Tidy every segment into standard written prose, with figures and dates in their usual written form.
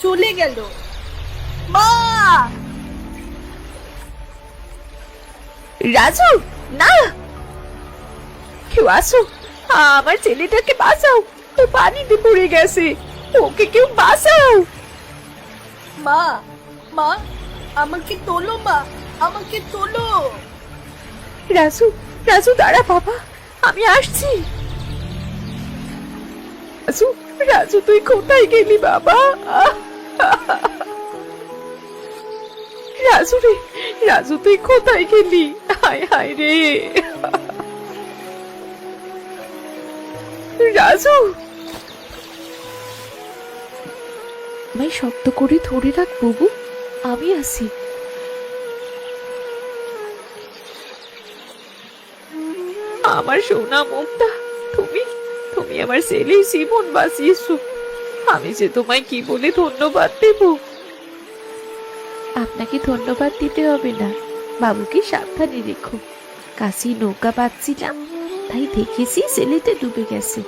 চলে গেল। মা! রাজু, না, কেউ আসো, আমার ছেলেটাকে বাঁচাও, ও পানিতে পড়ে গেছে, ওকে কেউ বাঁচাও। মা! মা, আমাকে তোলো মা, আমাকে তোলো। রাজু, রাজু দাঁড়া বাবা, আমি আসছি। রাজু, রাজু তুই কোথায় গেলি বাবা? রাজু রে, রাজু তুই কোথায় গেলি? হায় হায় রে রাজু, ভাই শক্ত করে ধরে রাখ বাবু, আমি আসি। আমার সোনা মুক্তা, তুমি তুমি আমার ছেলের জীবন বাঁচিয়েছো, আমি যে তোমায় কি বলে ধন্যবাদ দেব? আপনাকে ধন্যবাদ দিতে হবে না, বাবুকে সাবধানে রেখো। কাশি নৌকা পাচ্ছিলাম, তাই দেখেছি ছেলেতে ডুবে গেছে,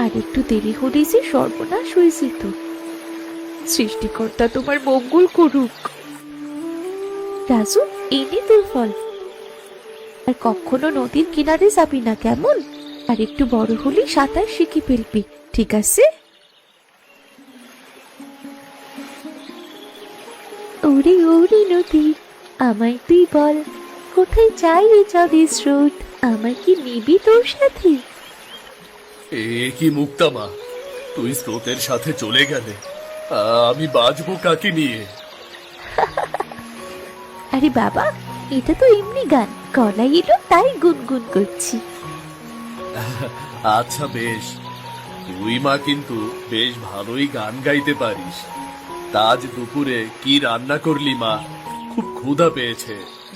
আর একটু দেরি হলেই যে সর্বনাশ হয়ে যেত। সৃষ্টিকর্তা তোমার মঙ্গল করুক। রাজু, এনে তোর ফল, আর কখনো নদীর কিনারে যাবি না কেমন? আর একটু বড় হলে সাঁতার শিখে ফেলবি, ঠিক আছে? ওরে ওরে নদী, আমায় তুই বল, কোথায় চাই রে জলের স্রোত, আমায় কি নিবি তোর সাথে? এ কি মুক্তামা, তুই স্রোতের সাথে চলে গেলে, আমি বাঁচবো কাকে নিয়ে? আরে বাবা, এটা তো এমনি গান, গলায় এলো তাই গুনগুন করছি। আচ্ছা বেশ, তুই মা কিন্তু বেশ ভালোই গান গাইতে পারিস। তা আজ দুপুরে কি রান্না করলি মা? খুব ক্ষুধা পেয়েছে,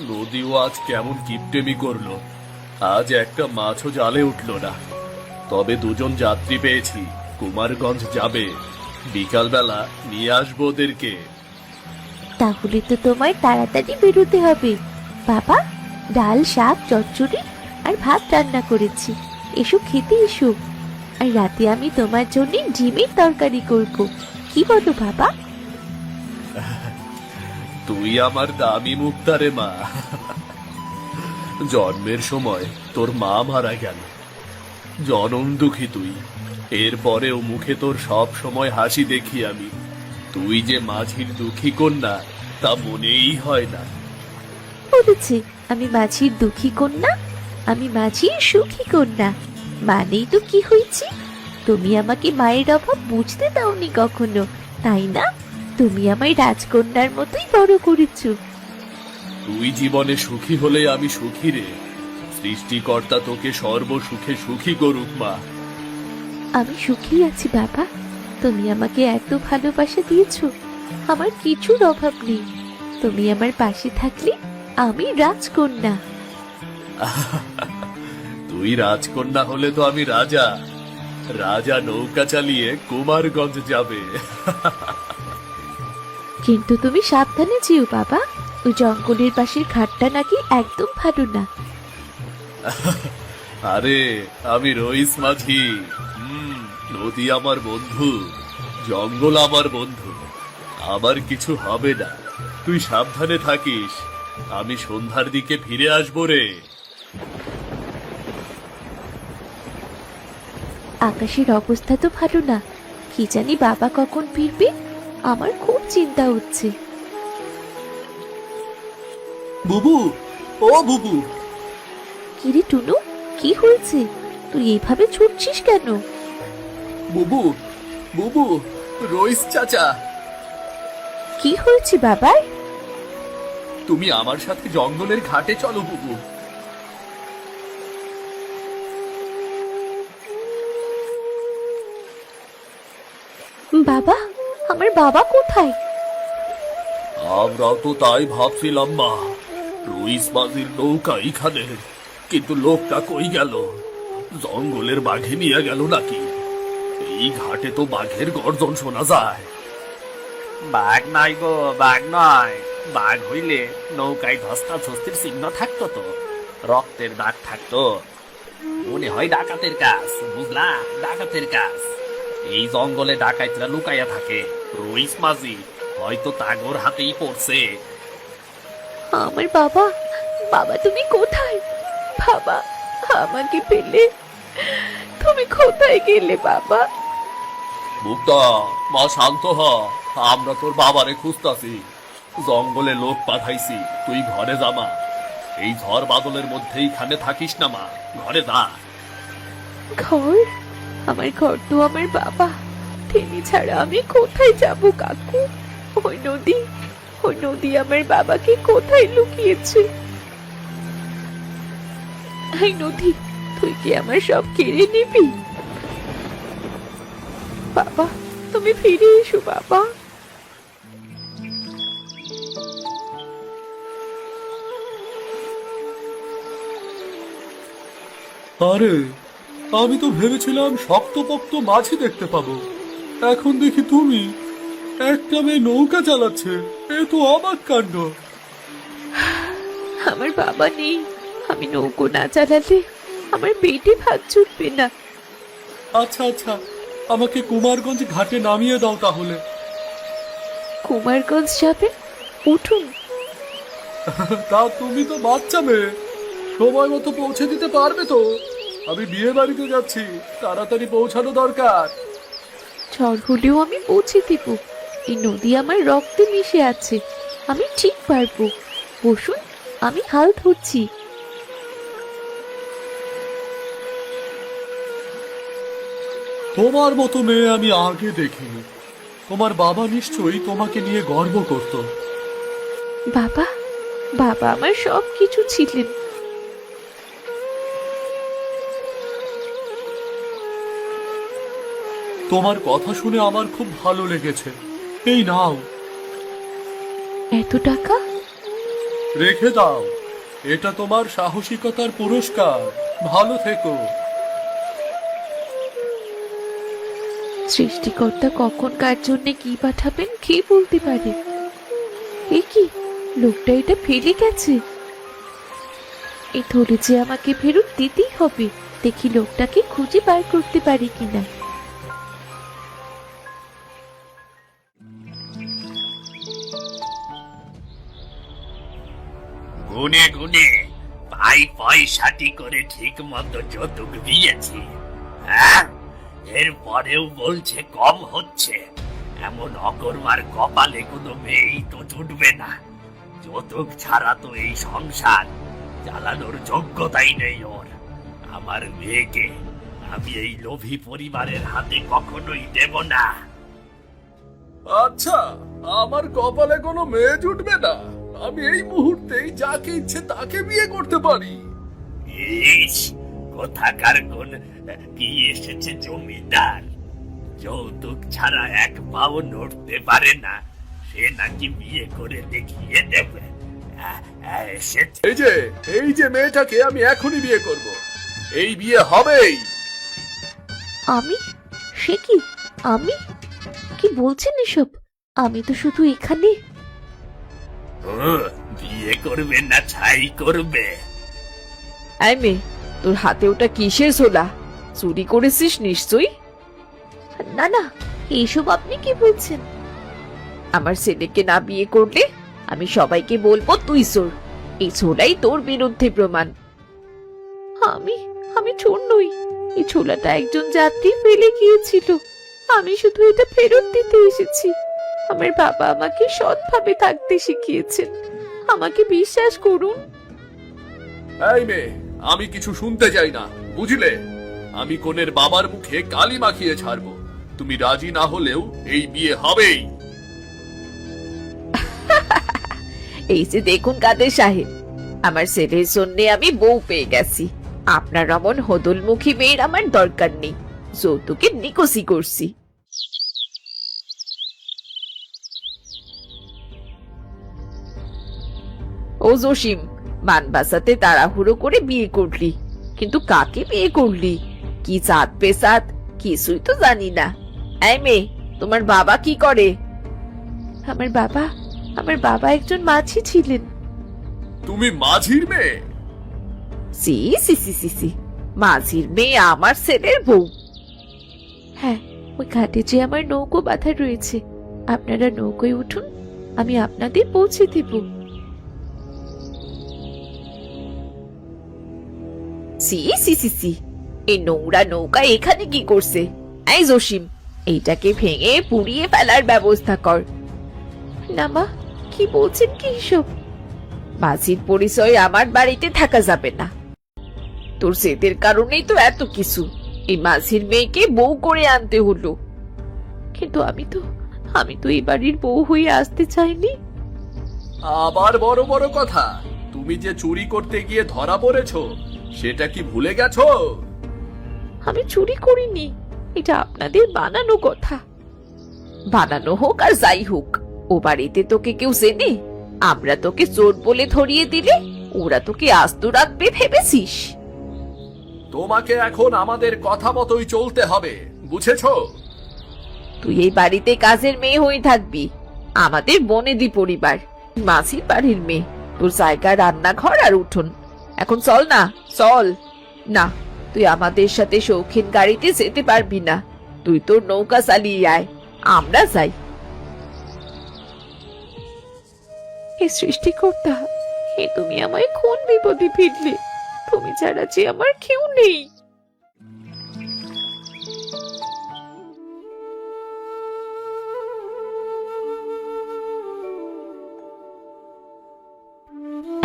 নদীও আজ কেমন কিপটেমি করলো, আজ একটা মাছও জালে উঠলো না। তবে দুজন যাত্রী পেয়েছি, কুমারগঞ্জ যাবে, বিকালবেলা নিয়ে আসবো ওদেরকে। তাহলে তো তোমায় তাড়াতাড়ি বেরোতে হবে। বাবা, ডাল, শাক, চচ্চড়ি আর ভাত রান্না করেছি, এসো খেতে এসো। আর রাতে আমি তোমার জন্য ডিমের তরকারি করব, কি বলো বাবা? তুই আমার দামি মুক্তারে মা। জন্মের সময় তোর মা মারা গেল, জনম দুঃখী তুই, এরপরেও মুখে তোর সব সময় হাসি দেখি আমি। তুই যে মাঝির দুঃখী কন্যা তা মনেই হয় না। বলেছে আমি মাঝির দুঃখী কন্যা, আমি মাঝির সুখী কন্যা, মানেই তো কি হয়েছে? তুমি আমাকে মায়ের অভাব বুঝতে দাওনি কখনো, তাই না? তুমি আমায় রাজকন্যার মতোই বড় করেছো। তুই জীবনে সুখী হলে আমি সুখী রে। সৃষ্টিকর্তা তোকে সর্বসুখে সুখী করুক মা। আমি সুখী আছি বাবা, তুমি আমাকে এত ভালোবাসা দিয়েছো, আমার কিছুর অভাব নেই। তুমি আমার পাশে থাকলে আমি রাজকন্যা। তুই রাজকন্যা হলে তো আমি রাজা, রাজা নৌকা চালিয়ে কুমারগঞ্জ যাবে। কিন্তু তুমি সাবধানে যেও বাবা, ওই জঙ্গলের পাশের ঘাটটা নাকি একদম ভালো না। আরে আমি রইস মাঝি, নদী আমার বন্ধু, জঙ্গল আমার বন্ধু, আমার কিছু হবে না, তুই সাবধানে থাকিস। আমি সন্ধ্যার দিকে ফিরে আসবো রে। আকাশের অবস্থা তো ভালো না, কি জানি বাবা কখন ফিরবে, আমার খুব চিন্তা হচ্ছে। বুবু, ও বুবু। কিরে টুনু, কি হয়েছে? তুই এইভাবে ছুটছিস কেন? বুবু, বুবু, রইস চাচা। কি হয়েছে বাবার? তুমি আমার সাথে জঙ্গলের ঘাটে চলো বুবু। বাবা, আমার বাবা কোথায়? আমরাও তো তাই ভাবছিলাম মা, রইস মাঝির নৌকা এখানে, কিন্তু লোকটা কই গেল? জঙ্গলের বাঘে নিয়ে গেল নাকি? এই ঘাটে তো বাঘের গর্জন শোনা যায়। বাঘ নয় গো, বাঘ নয়। বাঘ হইলে নৌকায় ধস্তাধস্তির চিহ্ন থাকতো তো, রক্তের দাগ থাকতো। মনে হয় ডাকাতের কাজ, বুঝলা, ডাকাতের কাজ। এই জঙ্গলে ডাকাইতরা লুকাইয়া থাকে, রইস মাঝি হয়তো তাগর হাতেই পড়ছে। আমার বাবা, বাবা তুমি কোথায়? বাবা, আমাকে পেলে? তুমি কোথায় গেলে বাবা? মুক্তা, মা শান্ত হ, আমরা তোর বাবারে খুঁজতাছি। জঙ্গলে লোক পাঠাইছি, তুই ঘরে যা মা। এই ঝড় বাদলের মধ্যেই খানে থাকিস না মা, ঘরে যা। ঘর? আমার ঘর তো আমার বাবা, তিনি ছাড়া আমি কোথায় যাব কাকু? ওই নদী আমার বাবাকে কোথায় লুকিয়েছে? এই নদী, তুই কি আমার সব কেড়ে নিবি? বাবা, তুমি ফিরে এসো বাবা। আরে, আমি তো ভেবেছিলাম শক্তপোক্ত মাঝি দেখতে পাবো, এখন দেখি তুমি একটা মেয়ে নৌকা চালাচ্ছে। এ তো অবাক কাণ্ড। আমার বাবা নেই, আমি নৌকো না চালালে আমার পেটে ভাত জুটবে না। আচ্ছা আচ্ছা, আমাকে কুমারগঞ্জ ঘাটে নামিয়ে দাও তাহলে। কুমারগঞ্জ যাবে? উঠুন। তা তুমি তো বাচ্চা মেয়ে, সময় মতো পৌঁছে দিতে পারবে তো? আমি বিয়ে বাড়িতে যাচ্ছি, তাড়াতাড়ি পৌঁছানো দরকার। ঝড় হলেও আমি পৌঁছে দিব। এই নদী আমার রক্তে মিশে আছে, আমি ঠিক পারবো। বসুন, আমি হাল ধরছি। তোমার মতো মেয়ে আমি আগে দেখিনি। তোমার বাবা নিশ্চয়ই তোমাকে নিয়ে গর্ব করত। বাবা, বাবা আমার সব কিছু ছিলেন। তোমার কথা শুনে আমার খুব ভালো লেগেছে। এই নাও। এত টাকা? রেখে দাও, এটা তোমার সাহসিকতার পুরস্কার। ভালো থেকো। সৃষ্টিকর্তা কখন কার জন্য কি পাঠাবেন কে বলতে পারে? এ কি, লোকটা এটা ফেলে গেছে। এই ধরে যে আমাকে ফেরত দিতেই হবে। দেখি লোকটাকে খুঁজে বার করতে পারি কিনা। গুনে গুনে পাই পয়সাটি করে ঠিক মতো যৌতুক দিয়েছি, হ্যাঁ? এরপরেও বলছে কম হচ্ছে। এমন অকর্মার কপালে কোনো মেয়েই তো জুটবে না। যৌতুক ছাড়া তো এই সংসার চালানোর যোগ্যতাই নেই ওর। আমার মেয়েকে আমি এই লোভী পরিবারের হাতে কখনোই দেব না। আচ্ছা, আমার কপালে কোনো মেয়ে জুটবে না? আমি এই মুহূর্তেই যাকে ইচ্ছে তাকে বিয়ে করতে পারি। ইস, কোথাকার কোন কি এসেছে জমিদার, যৌতুক ছাড়া এক পাও নড়তে পারে না, সে নাকি বিয়ে করে দেখিয়ে দেবে। এসেছে। এই যে মেয়েটাকে আমি এখনই বিয়ে করব। এই বিয়ে হবেই। আমি? সে কি? আমি? কি বলছেন এসব? আমি তো শুধু এখানে। বিয়ে করবে না ছাই করবে? এই মেয়ে, তোর হাতে ওটা কিসের ছোলা? চুরি করেছিস নিশ্চয়ই। না না, এইসব আপনি কি বলছেন? আমার ছেলেকে না বিয়ে করলে আমি সবাইকে বলবো তুই চোর। এই ছোলাই তোর বিরুদ্ধে প্রমাণ। আমি আমি চোর নই। এই ছোলাটা একজন যাত্রী ফেলে গিয়েছিল, আমি শুধু এটা ফেরত দিতে এসেছি। আমার বাবা আমাকে সৎভাবে থাকতে শিখিয়েছেন, আমাকে বিশ্বাস করুন। এই মেয়ে, আমি কিছু শুনতে চাই না, বুঝলে? আমি কনের বাবার মুখে কালি মাখিয়ে ছাড়বো। তুমি রাজি না হলেও এই বিয়ে হবেই। এই যে দেখুন কাদের সাহেব, আমার ছেলের জন্য আমি বউ পেয়ে গেছি। আপনার অমন হদলমুখী মেয়ের আমার দরকার নেই। যৌতুকে নিকোসি করছি। ও জসিম, মান বাঁচাতে তাড়াহুড়ো করে বিয়ে করলি, কিন্তু কাকে বিয়ে করলি? কি জাত পেশাদ কিছুই তো জানি না। এই মেয়ে, তোমার বাবা কি করে? আমার বাবা একজন মাঝি ছিলেন। তুমি মাঝির মেয়ে? সি সি সি সি সি, মাঝির মেয়ে আমার ছেলের বউ? হ্যাঁ, ওই ঘাটে যে আমার নৌকো বাঁধা রয়েছে, আপনারা নৌকোয় উঠুন, আমি আপনাদের পৌঁছে দেব। সি সি সি সি, এই নোংরা নৌকা এখানে কি করছে? এই জসিম, এইটাকে ভেঙে পুড়িয়ে ফেলার ব্যবস্থা কর। না মা, কি বলছেন কি এসব? মাঝির পরিচয় আমার বাড়িতে থাকা যাবে না। তোর জেদের কারণেই তো এত কিছু। এই মাঝির মেয়েকে বউ করে আনতে হলো। কিন্তু আমি তো এই বাড়ির বউ হয়ে আসতে চাইনি। আবার বড় বড় কথা। তুমি যে চুরি করতে গিয়ে ধরা পড়েছো, সেটা কি ভুলে গেছো? আমি চুরি করিনি, এটা আপনাদের বানানো কথা। বানানো হোক আর যাই হোক, ও বাড়িতে তোকে কেউ চেনে? আমরা তোকে চোর বলে ধরিয়ে দিলে ওরা তোকে আস্ত রাখবে ভেবেছিস? তোমাকে এখন আমাদের কথা মতোই চলতে হবে, বুঝেছো? তুই এই বাড়িতে কাজের মেয়ে হয়ে থাকবি। আমাদের বনেদি পরিবার, মাসির বাড়ির মেয়ে। তোর জায়গা রান্নাঘর আর উঠোন। এখন চল না, চল। না, তুই আমাদের সাথে শৌখিন গাড়িতে যেতে পারবি না। তুই তোর নৌকা চালিয়ে আয়, আমরা যাই। হে সৃষ্টিকর্তা, হে তুমি আমায় কোন বিপদে ফিরলে? তুমি ছাড়া যে আমার কেউ নেই।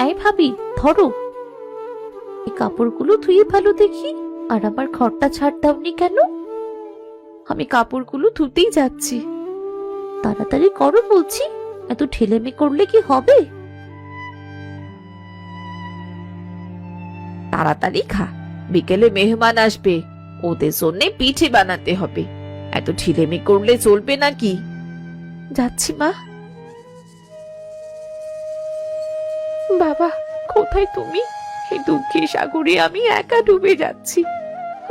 এই ভাবি, ধরো এই কাপড়গুলো ধুয়ে ভালো দেখি। আর আমার ঘরটা ছাড় দাওনি কেন? আমি কাপড়গুলো ধুতেই যাচ্ছি। তাড়াতাড়ি করো বলছি, এত ঠেলেমে করলে কি হবে? তাড়াতাড়ি খা, বিকেলে মেহমান আসবে, ওদের জন্য পিঠে বানাতে হবে। এত ঢিলেমি করলে চলবে নাকি? যাচ্ছি মা। বাবা, কোথায় তুমি? এই দুঃখের সাগরে আমি একা ডুবে যাচ্ছি।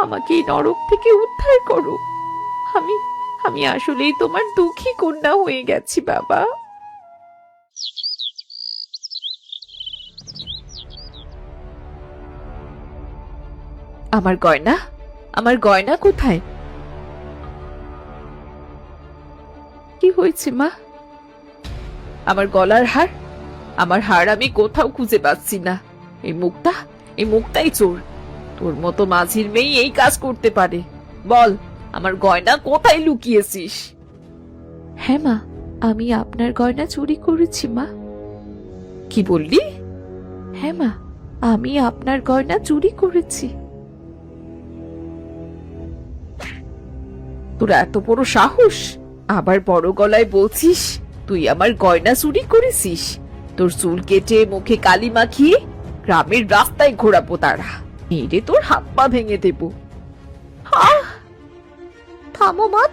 আমাকে এই নরক থেকে উদ্ধার করো। আমি আসলেই তোমার দুঃখী কন্যা হয়ে গেছি বাবা। আমার গয়না, আমার গয়না কোথায়? কি হয়েছে মা? আমার গলার হার, আমার হার আমি কোথাও খুঁজে পাচ্ছি না। এই মুক্তাই চোর। তোর মতো মাঝির মেয়ে এই কাজ করতে পারে? বল, আমার গয়না কোথায় লুকিয়েছিস? হ্যাঁ মা, আমি আপনার গয়না চুরি করেছি মা। কি বললি? হ্যাঁ মা, আমি আপনার গয়না চুরি করেছি। তোর এত বড় সাহস! আবার বড় গলায় বলছিস তুই আমার গয়না চুরি করেছিস? তোর চুল কেটে মুখে কালি মাখিয়ে গ্রামের রাস্তায় ঘোরাবো তারা। মেরে তোর হাত পা ভেঙে দেব। থামো মা,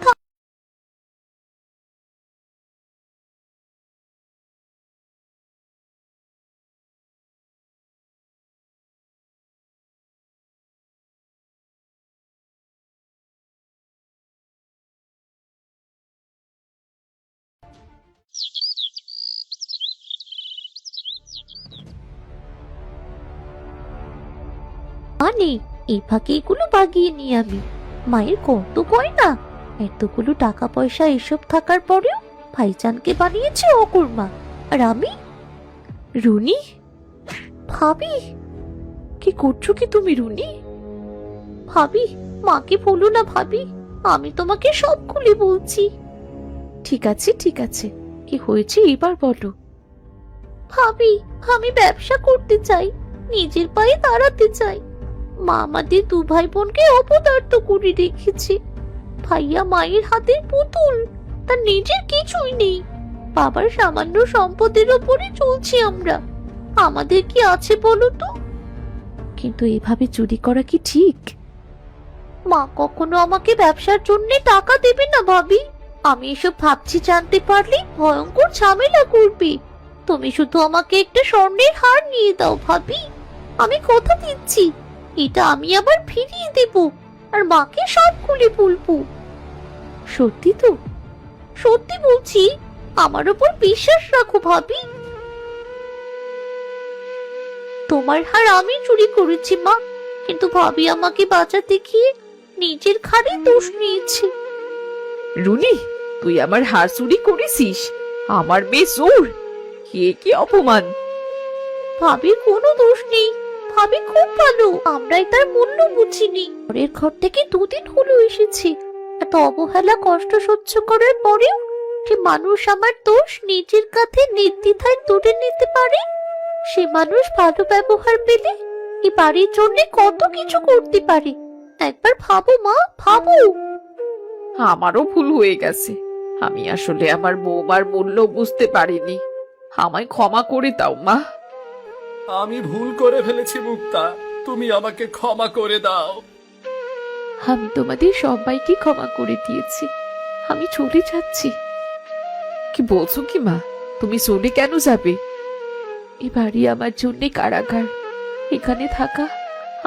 মানে এই ফাঁকে এগুলো বাগিয়ে নিই আমি। মায়ের কত গয়না, এতগুলো টাকা পয়সা এসব থাকার পরেও ভাইজানকে বানিয়েছে অকর্মা। আর আমি? রুনি, ভাবি, কি করছো কি তুমি রুনি? ভাবি, মাকে বলো না ভাবি, আমি তোমাকে সব খুলে বলছি। ঠিক আছে ঠিক আছে, কি হয়েছে এবার বলো। ভাবি, আমি ব্যবসা করতে চাই, নিজের পায়ে দাঁড়াতে চাই। মা আমাদের দু ভাই বোনকে অপদার্থ করে রেখেছে। ভাইয়া মায়ের হাতের পুতুল, তার নিজের কিছুই নেই। বাবার সামান্য সম্পদের ওপরে চলছি আমরা। আমাদের কি আছে বলো তো? কিন্তু এভাবে চুরি করা কি ঠিক? মা কখনো আমাকে ব্যবসার জন্য টাকা দেবে না ভাবি। আমি এসব ভাবছি জানতে পারলে ভয়ঙ্কর ঝামেলা করবে। তুমি শুধু আমাকে একটা স্বর্ণের হার নিয়ে দাও ভাবি। আমি কথা দিচ্ছি, এটা আমি আবার ফিরিয়ে দেব, আর মাকে সব খুলে বলবো। সত্যি তো? সত্যি বলছি, আমার উপর বিশ্বাস রাখো ভাবি। তোমার হার আমি চুরি করেছি মা, কিন্তু ভাবি আমাকে বাঁচাতে গিয়ে নিজের ঘাড়ে দোষ নিয়েছে। রুনি, তুই আমার হার চুরি করেছিস? আমার মেয়ে চোর? কি অপমান! ভাবির কোনো দোষ নেই, ভাবি খুব ভালো, আমরাই তার মূল্য বুঝিনি। পরের ঘর থেকে 2 দিন হলো এসেছি, এত অবহেলা কষ্ট সহ্য করার পরেও যে মানুষ আমার দোষ নিজের কাঁধে নির্দ্বিধায় তুলে নিতে পারে, সে মানুষ ভালো ব্যবহার পেলে এই বাড়ির জন্য কত কিছু করতে পারে। একবার ভাবো মা, ভাবো। আমারও ভুল হয়ে গেছে। আমি আসলে আমার বৌমার মূল্য বুঝতে পারিনি। আমায় ক্ষমা করে দাও মা। আমি ভুল করে ফেলেছি মুক্তা, তুমি আমাকে ক্ষমা করে দাও। আমি তোমাদের সবাইকে ক্ষমা করে দিয়েছি, আমি চলে যাচ্ছি। কি বলছো কি মা? তুমি চলে কেন যাবে? এ বাড়ি আমার জন্য কারাগার, এখানে থাকা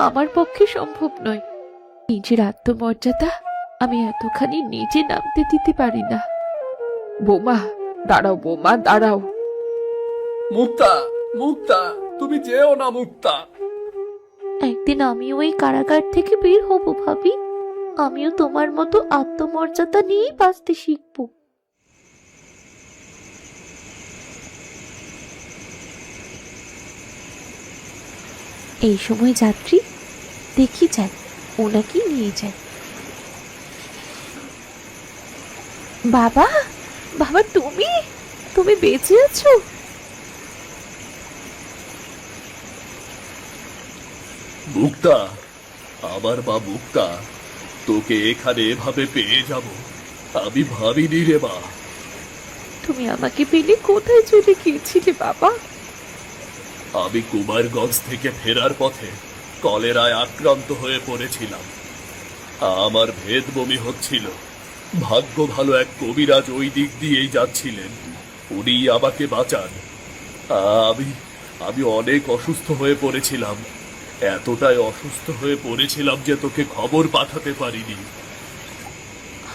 আমার পক্ষে সম্ভব নয়। নিজের আত্মমর্যাদা আমি এতখানি নিচে নামতে দিতে পারি না। বৌমা দাঁড়াও, বৌমা দাঁড়াও। মুক্তা, মুক্তা, তুমি যেও না মুক্তা। একদিন আমিও এই কারাগার থেকে বের হব ভাবি, আমিও তোমার মতো আত্মমর্যাদা নিয়েই বাঁচতে শিখবো। এই সময় যাত্রী দেখি যায়, ওনাকে নিয়ে যায়। বাবা, বাবা তুমি তুমি বেঁচে আছো? মুক্তা, আবার বা মুক্তা, তোকে এখানে এভাবে পেয়ে যাব আমি ভাবিনি রে মা। তুমি আমাকে পেলে কোথায় চলে গিয়েছিলে বাবা? আমি কুমারগঞ্জ থেকে ফেরার পথে কলেরায় আক্রান্ত হয়ে পড়েছিলাম। আমার ভেদ বমি হচ্ছিল। ভাগ্য ভালো এক কবিরাজ ওই দিক দিয়েই যাচ্ছিলেন, উনি আমাকে বাঁচান। আমি অনেক অসুস্থ হয়ে পড়েছিলাম, এতটাই অসুস্থ হয়ে পড়েছিলাম যে তোকে খবর পাঠাতে পারিনি।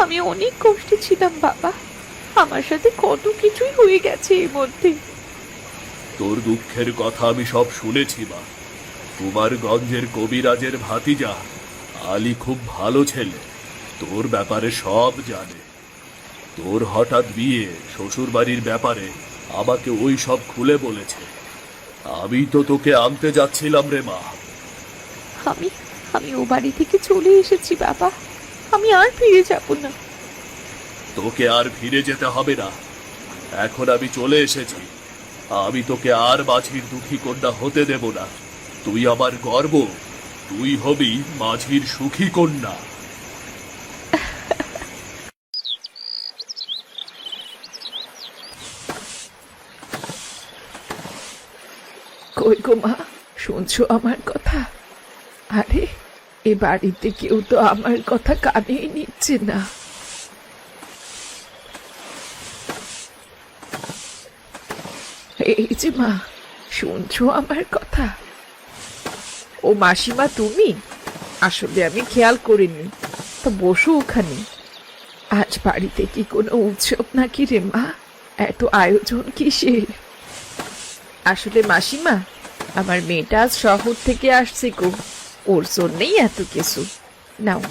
আমি অনেক কষ্টে ছিলাম বাবা, আমার সাথে কত কিছুই হয়ে গেছে এর মধ্যে। তোর দুঃখের কথা আমি সব শুনেছি মা। কুমারগঞ্জের কবিরাজের ভাতিজা আলী খুব ভালো ছেলে, তোর ব্যাপারে সব জানে। তোর হঠাৎ বিয়ে, শ্বশুর বাড়ির ব্যাপারে আমাকে ওই সব খুলে বলেছে। আমি তো তোকে আনতে যাচ্ছিলাম রে মা। আমি ও বাড়ি থেকে চলে এসেছি বাবা, আমি আর ফিরে যাব না। তোকে আর ফিরে যেতে হবে না, এখন আমি চলে এসেছি। আমি তোকে আর মাঝির দুঃখী কন্যা হতে দেব না। তুই আমার গর্ব, তুই হবি মাঝির সুখী কন্যা। কই গো মা, শুনছো আমার কথা? আরে এ বাড়িতে কেউ তো আমার কথা কানেই নিচ্ছে না। এই যে মা, শুনছো আমার কথা? ও মাসিমা তুমি? আসলে আমি খেয়াল করিনি, তো বসো ওখানে। আজ বাড়িতে কি কোনো উৎসব নাকি রে মা? এত আয়োজন কিসের? আসলে মাসিমা, আমার মেয়েটা আজ শহর থেকে আসছে গো, ওর জন্যেই এত কিছু। নাও,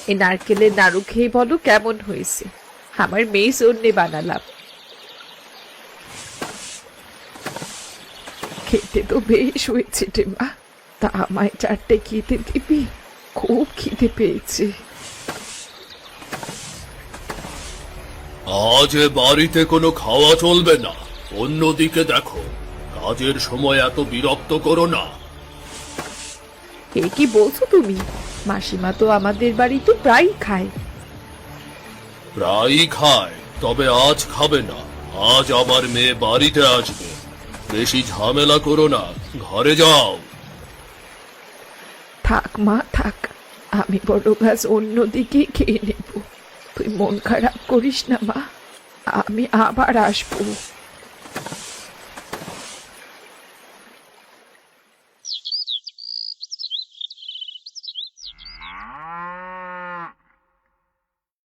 এই নারকেলের নাড়ু খেয়ে বলো কেমন হয়েছে। আমার মেয়ে জন্যে বানালাম। খেতে তো বেশ হয়েছে রে মা, তা আমায় 4টে খেতে দিবি? খুব খিদে পেয়েছে। আজ এ বাড়িতে কোনো খাওয়া চলবে না, অন্যদিকে দেখো। কাজের সময় এত বিরক্ত করো না। এ কি বলছো তুমি? মাসিমা তো আমাদের বাড়িতে প্রায়ই খায়। প্রায়ই খায়, তবে আজ খাবে না। আজ আমার মেয়ে বাড়িতে আসবে, বেশি ঝামেলা করো না, ঘরে যাও। থাক মা থাক, আমি বড় গাছ অন্যদিকে খেয়ে নেব। তুই মন খারাপ করিস না মা, আমি আবার আসবো।